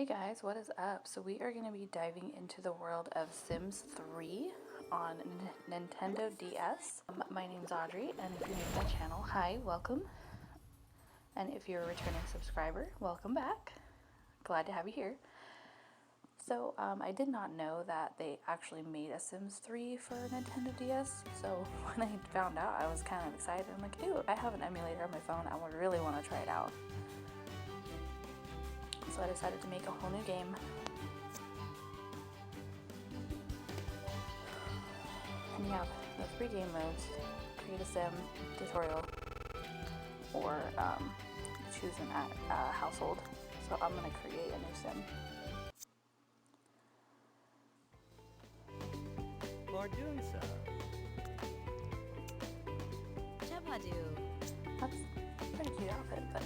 Hey guys, what is up? So we are going to be diving into the world of Sims 3 on Nintendo DS. My name's Audrey, and if you're new to my channel, hi, welcome. And if you're a returning subscriber, welcome back. Glad to have you here. So I did not know that they actually made a Sims 3 for Nintendo DS. So when I found out, I was kind of excited. I'm like, ew, I have an emulator on my phone. I would really want to try it out. So I decided to make a whole new game. And you have the 3 game modes: create a sim, tutorial, or choose a household. So I'm going to create a new sim. For doing so. That's a pretty cute outfit, but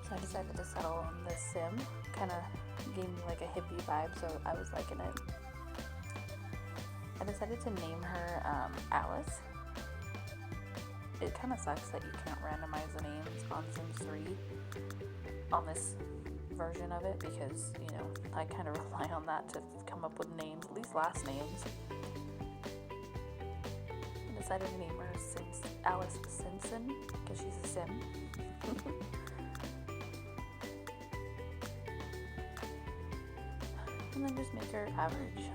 so I decided to settle on this sim. Kind of gave me like a hippie vibe, so I was liking it. I decided to name her Alice. It kind of sucks that you can't randomize the names on Sims 3 on this version of it because, you know, I kind of rely on that to come up with names, at least last names. I decided to name her Alice Simpson because she's a sim. And then just make her average.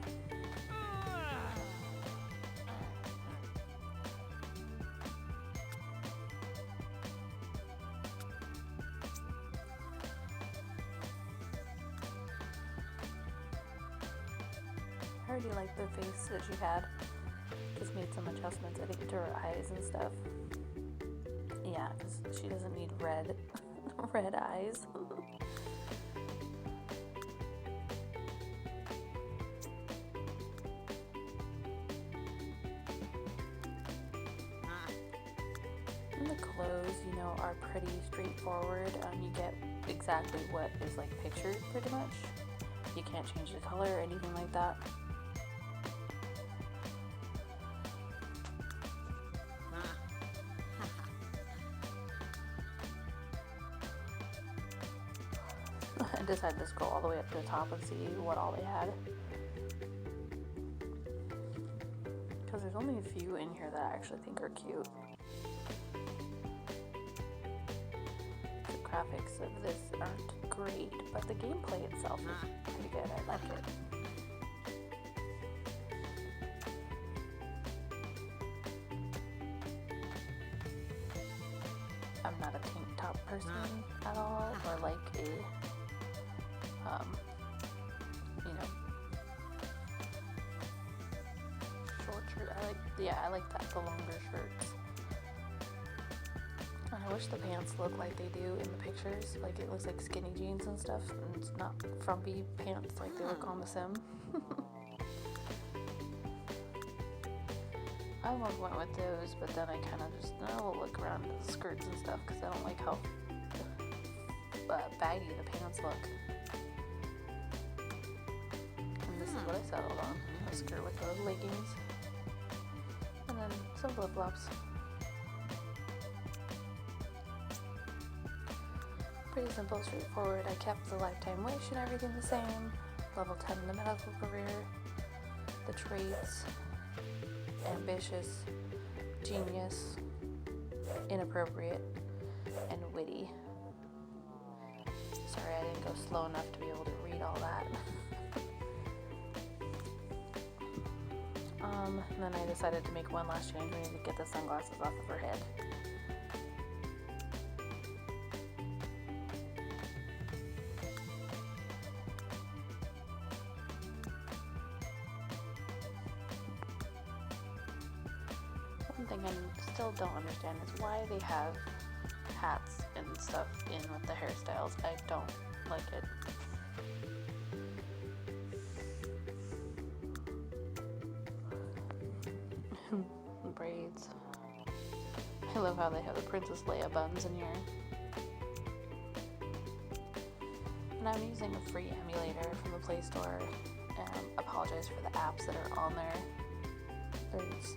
I already liked the face that she had. Just made some adjustments, I think, to her eyes and stuff. Yeah, because she doesn't need red eyes. And the clothes, you know, are pretty straightforward. You get exactly what is like pictured, pretty much. You can't change the color or anything like that. I decided to scroll all the way up to the top and see what all they had. Because there's only a few in here that I actually think are cute. The graphics of this aren't great, but the gameplay itself is pretty good. I like it. I'm not a tank top person at all, or like a you know, short shirt. I like that, the longer shirts. And I wish the pants look like they do in the pictures. Like it looks like skinny jeans and stuff, and it's not frumpy pants like they look on the sim. I almost went with those, but then I kind of just will look around at the skirts and stuff because I don't like how baggy the pants look. And this is what I settled on: a skirt with the leggings, and then some flip-flops. Pretty simple, straightforward. I kept the lifetime wish and everything the same. Level 10 in the medical career. The traits: ambitious, genius, inappropriate, and witty. Sorry, I didn't go slow enough to be able to read all that. And then I decided to make one last change. We need to get the sunglasses off of her head. One thing I still don't understand is why they have hats and stuff in with the hairstyles. I don't like it. Braids. I love how they have the Princess Leia buns in here. And I'm using a free emulator from the Play Store. Apologize for the apps that are on there. There's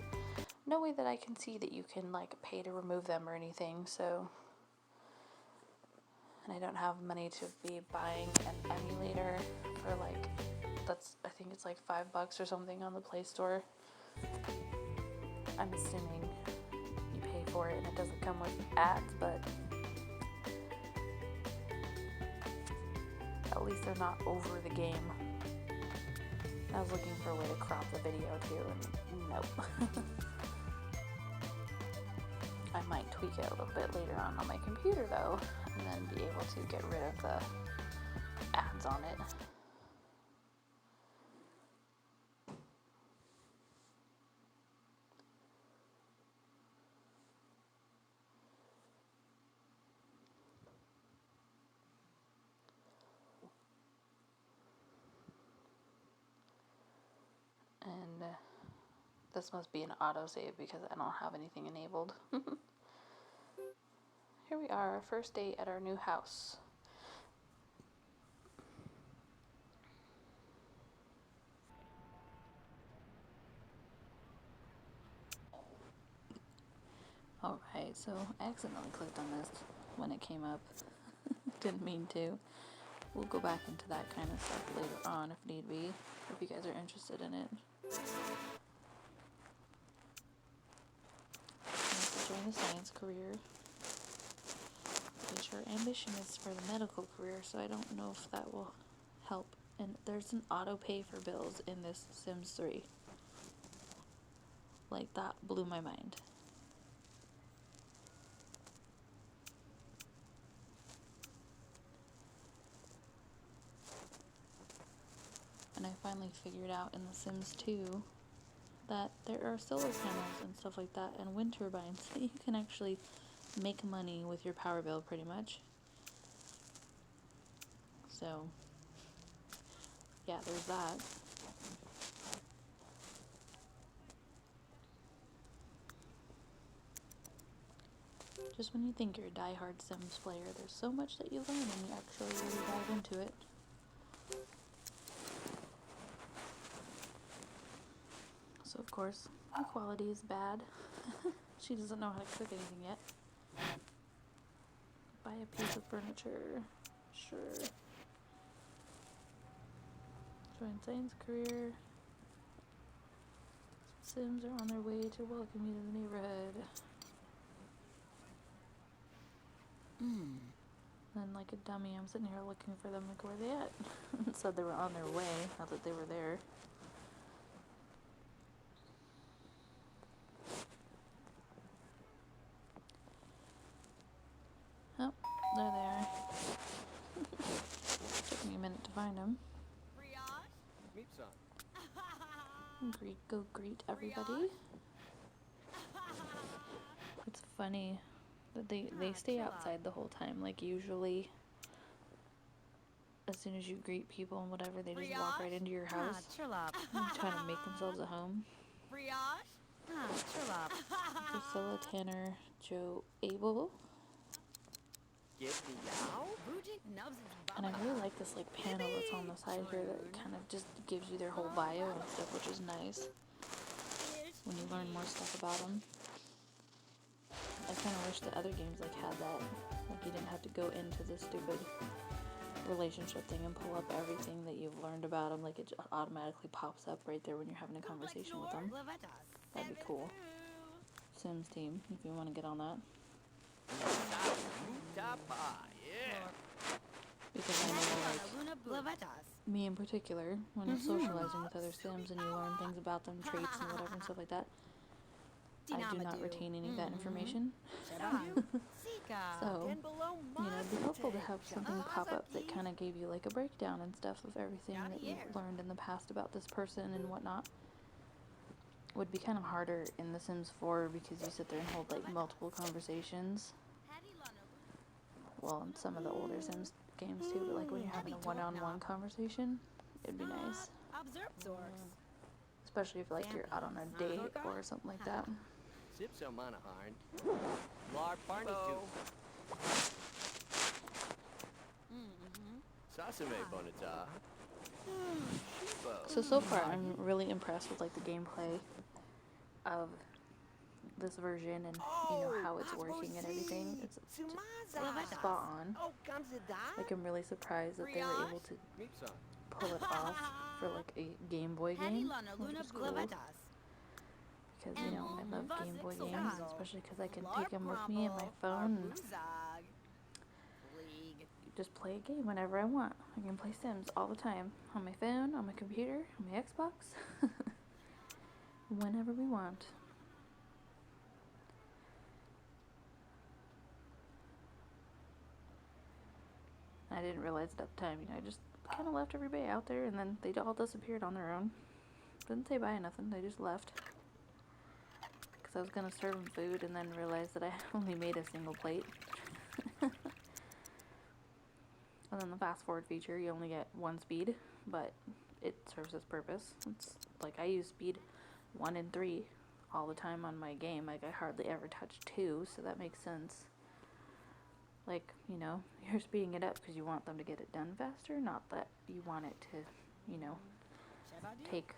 no way that I can see that you can like pay to remove them or anything, so, and I don't have money to be buying an emulator for like, I think it's like $5 or something on the Play Store. I'm assuming you pay for it and it doesn't come with ads, but at least they're not over the game. I was looking for a way to crop the video too, and nope. I might tweak it a little bit later on my computer though, and then be able to get rid of the ads on it. And this must be an autosave because I don't have anything enabled. Here we are, first day at our new house. Alright, so I accidentally clicked on this when it came up. Didn't mean to. We'll go back into that kind of stuff later on if need be, if you guys are interested in it. Join the science career. Which our ambition is for the medical career, so I don't know if that will help. And there's an auto pay for bills in this Sims 3. Like, that blew my mind. And I finally figured out in The Sims 2 that there are solar panels and stuff like that and wind turbines that you can actually make money with your power bill pretty much. So, yeah, there's that. Just when you think you're a die-hard Sims player, there's so much that you learn when you actually really dive into it. So of course, the quality is bad. She doesn't know how to cook anything yet. Buy a piece of furniture. Sure. Join science career. Sims are on their way to welcome you to the neighborhood. Then like a dummy, I'm sitting here looking for them, like, where they at? It said they were on their way, not that they were there. Oh, there they are. Took me a minute to find them. Go greet everybody. It's funny that they stay outside the whole time. Like, usually as soon as you greet people and whatever, they just walk right into your house trying to make themselves at home. Priscilla, Tanner, Joe, Abel. And I really like this like panel that's on the side here that kind of just gives you their whole bio and stuff, which is nice when you learn more stuff about them. I kind of wish the other games like had that. Like, you didn't have to go into the stupid relationship thing and pull up everything that you've learned about them. Like, it just automatically pops up right there when you're having a conversation with them. That'd be cool. Sims team, if you want to get on that. Because I know, like, me in particular, when you're socializing with other Sims and you learn things about them, traits and whatever and stuff like that, I do not retain any of that information. So, you know, it'd be helpful to have something pop up that kind of gave you like a breakdown and stuff of everything that you've learned in the past about this person and whatnot. Would be kind of harder in The Sims 4 because you sit there and hold like multiple conversations. Well, in some of the older Sims games too, but like when you're having a one-on-one conversation, it'd be nice. Especially if like you're out on a date or something like that. So far I'm really impressed with like the gameplay of this version and you know how it's working and everything. It's spot on. Like I'm really surprised that they were able to pull it off for like a Game Boy game, which is cool. Because you know I love Game Boy games, especially because I can take them with me in my phone and just play a game whenever I want. I can play Sims all the time on my phone, on my computer, on my Xbox, whenever we want. I didn't realize it at the time, you know, I just kind of left everybody out there and then they all disappeared on their own. Didn't say bye or nothing, they just left. Because I was going to serve them food and then realized that I only made a single plate. And then the fast forward feature, you only get one speed, but it serves its purpose. It's like I use speed 1 and 3 all the time on my game. Like I hardly ever touch 2, so that makes sense. Like, you know, you're speeding it up because you want them to get it done faster, not that you want it to, you know, take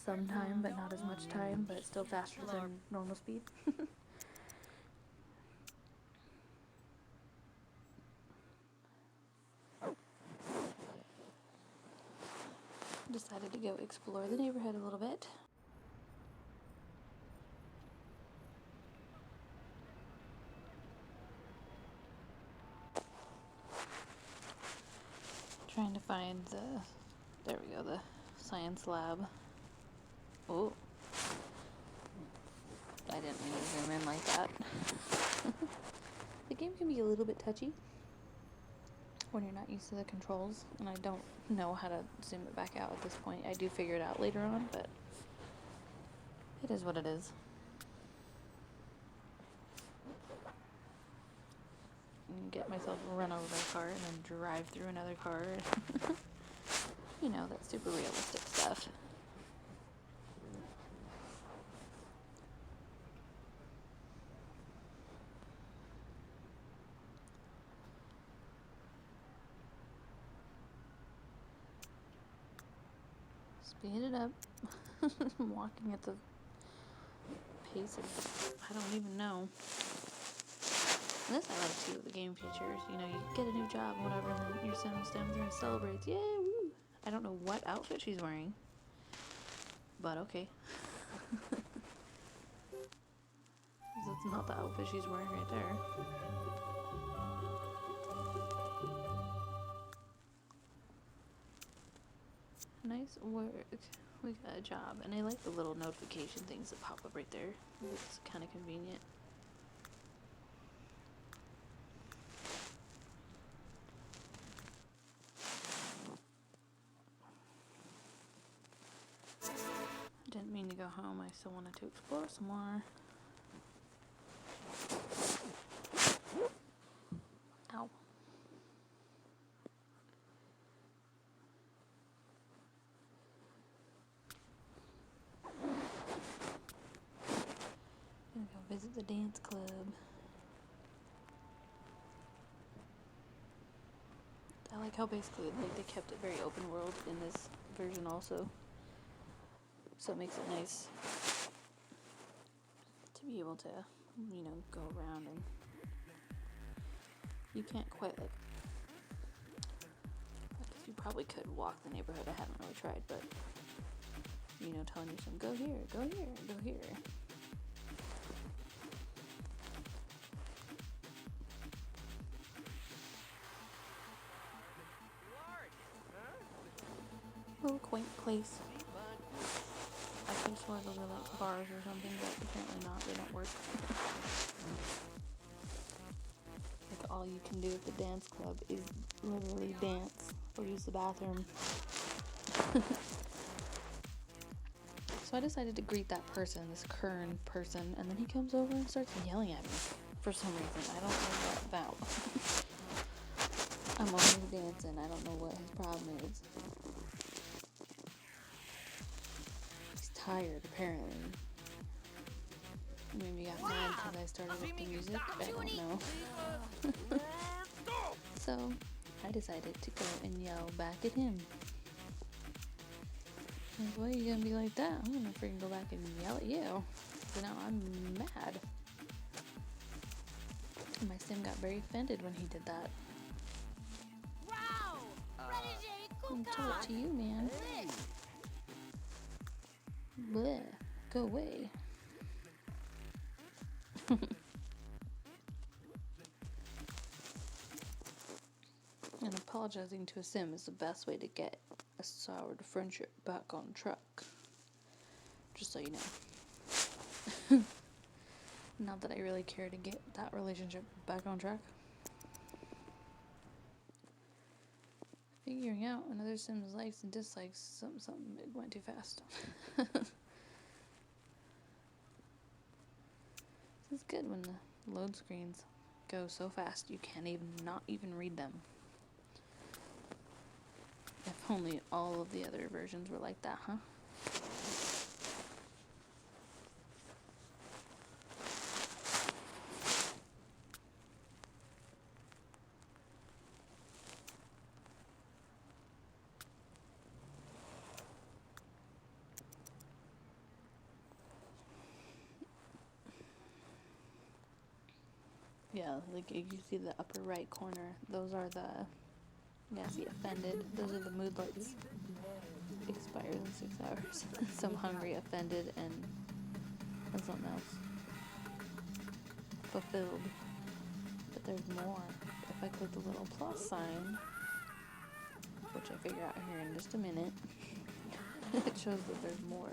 some time, but not as much time, but still faster than normal speed. Decided to go explore the neighborhood a little bit. Trying to find there we go, the science lab. Oh, I didn't mean to zoom in like that. The game can be a little bit touchy when you're not used to the controls, and I don't know how to zoom it back out at this point. I do figure it out later on, but it is what it is. And get myself run over by a car and then drive through another car. You know, that super realistic stuff. Speed it up. I'm walking at the pace of, I don't even know. This I like too, the game features. You know, you get a new job, whatever, and then your Sim stands there and celebrates. Yeah, woo! I don't know what outfit she's wearing, but okay. That's not the outfit she's wearing right there. Nice work. We got a job. And I like the little notification things that pop up right there. It's kind of convenient. Didn't mean to go home. I still wanted to explore some more. Ow. Gonna go visit the dance club. I like how basically like they kept it very open world in this version also. So it makes it nice to be able to, you know, go around, and you can't quite like, I guess you probably could walk the neighborhood. I haven't really tried, but you know, telling you some, go here, go here, go here. Little quaint place. I could have sworn those are like bars or something, but apparently not. They don't work. Like all you can do at the dance club is literally dance or use the bathroom. So I decided to greet that person, this Kern person, and then he comes over and starts yelling at me for some reason. I don't know what about. I'm only dancing. I don't know what his problem is. Tired, apparently. Maybe got mad because I started with the music. I don't know. So I decided to go and yell back at him. Like, why are you gonna be like that? I'm gonna freaking go back and yell at you. So now I'm mad. My sim got very offended when he did that. I'm told to you, man. Bleh. Go away. And apologizing to a sim is the best way to get a soured friendship back on track. Just so you know. Not that I really care to get that relationship back on track. Figuring out another sim's likes and dislikes, something, it went too fast. It's good when the load screens go so fast you can't not even read them. If only all of the other versions were like that, huh? Yeah, like you see the upper right corner, those are the, yeah, see offended, those are the moodlets. Expires in 6 hours. Some hungry, offended, and something else. Fulfilled. But there's more. If I click the little plus sign, which I figure out here in just a minute, it shows that there's more.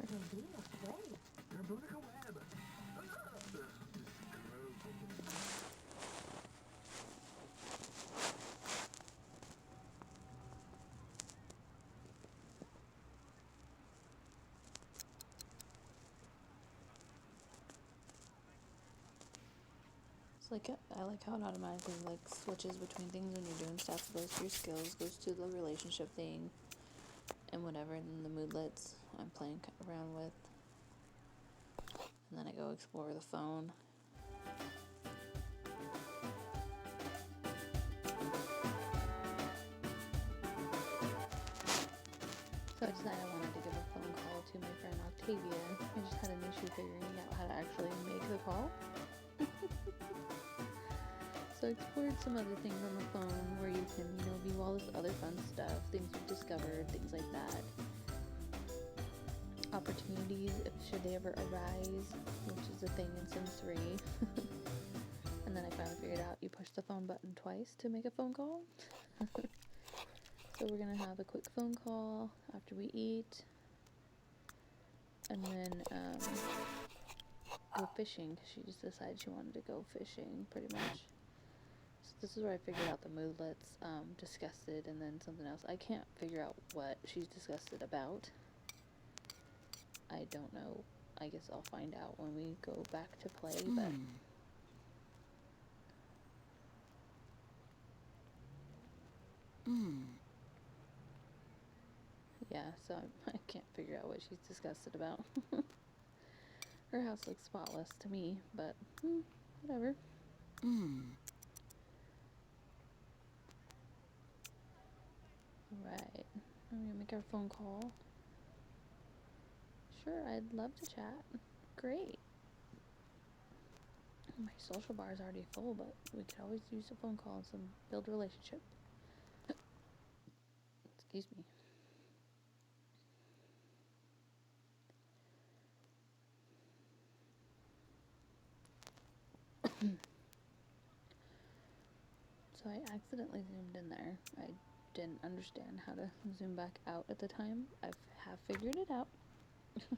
Like I like how it automatically like switches between things when you're doing stuff. Goes to your skills, goes to the relationship thing, and whatever. And then the moodlets I'm playing around with, and then I go explore the phone. So I decided I wanted to give a phone call to my friend Octavia. I just had an issue figuring out how to actually make the call. So I explored some other things on the phone where you can, view all this other fun stuff, things you've discovered, things like that. Opportunities, should they ever arise, which is a thing in Sims 3. And then I finally figured out you push the phone button twice to make a phone call. So we're gonna have a quick phone call after we eat. And then go fishing, because she just decided she wanted to go fishing, pretty much. So this is where I figured out the moodlets, disgusted, and then something else. I can't figure out what she's disgusted about. I don't know. I guess I'll find out when we go back to play, but... Yeah, so I can't figure out what she's disgusted about. Her house looks spotless to me, but whatever. Alright, I'm gonna make our phone call. Sure, I'd love to chat. Great. My social bar is already full, but we could always use a phone call and some build relationship. Excuse me. So I accidentally zoomed in there. I didn't understand how to zoom back out at the time. I have figured it out. Just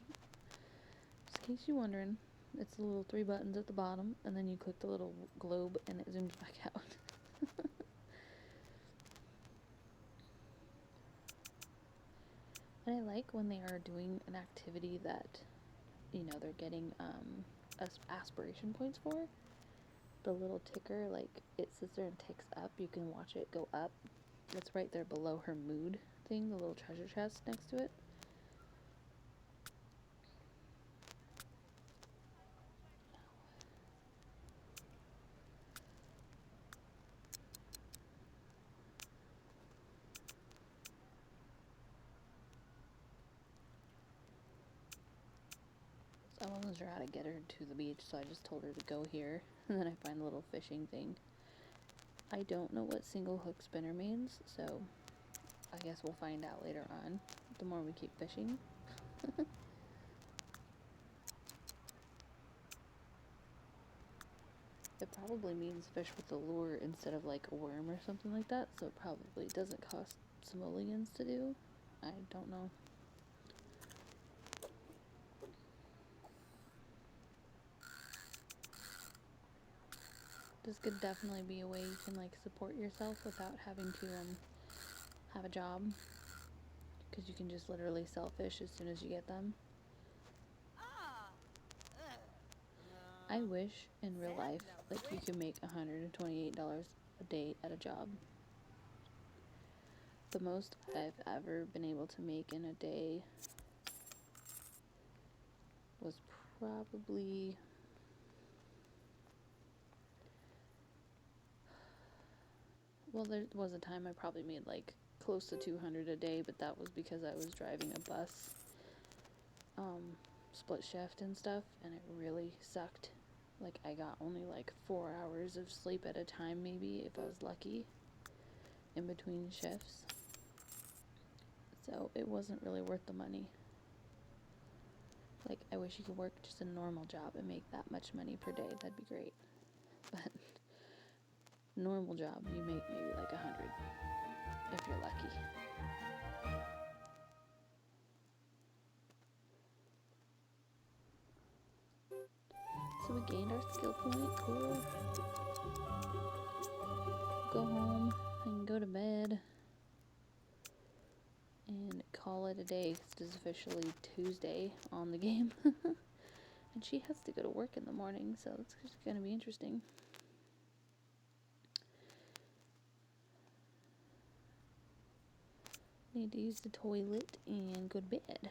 in case you're wondering, it's the little 3 buttons at the bottom, and then you click the little globe and it zooms back out. And I like when they are doing an activity that, they're getting aspiration points for. The little ticker, like, it sits there and ticks up. You can watch it go up. It's right there below her mood thing, the little treasure chest next to it. wasn't sure how to get her to the beach, so I just told her to go here, and then I find the little fishing thing. I don't know what single hook spinner means, so I guess we'll find out later on, the more we keep fishing. It probably means fish with a lure instead of like a worm or something like that, so it probably doesn't cost simoleons to do. I don't know. This could definitely be a way you can like support yourself without having to have a job, because you can just literally sell fish as soon as you get them. I wish in real life like you could make $128 a day at a job. The most I've ever been able to make in a day was probably, well, there was a time I probably made like close to 200 a day, but that was because I was driving a bus, split shift and stuff, and it really sucked. Like, I got only like 4 hours of sleep at a time, maybe, if I was lucky, in between shifts. So it wasn't really worth the money. Like, I wish you could work just a normal job and make that much money per day. That'd be great. But normal job, you make maybe like 100 if you're lucky. So we gained our skill point. Cool. Go home and go to bed and call it a day, because it's officially Tuesday on the game. And she has to go to work in the morning, so it's just going to be interesting. Need to use the toilet and go to bed.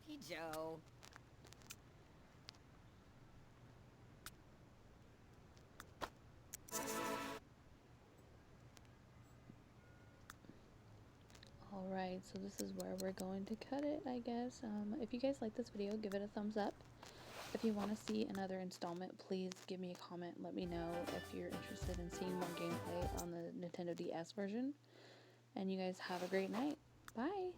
Hey, Joe. Alright, so this is where we're going to cut it, I guess. If you guys like this video, give it a thumbs up. If you want to see another installment, please give me a comment. Let me know if you're interested in seeing more gameplay on the Nintendo DS version. And you guys have a great night. Bye!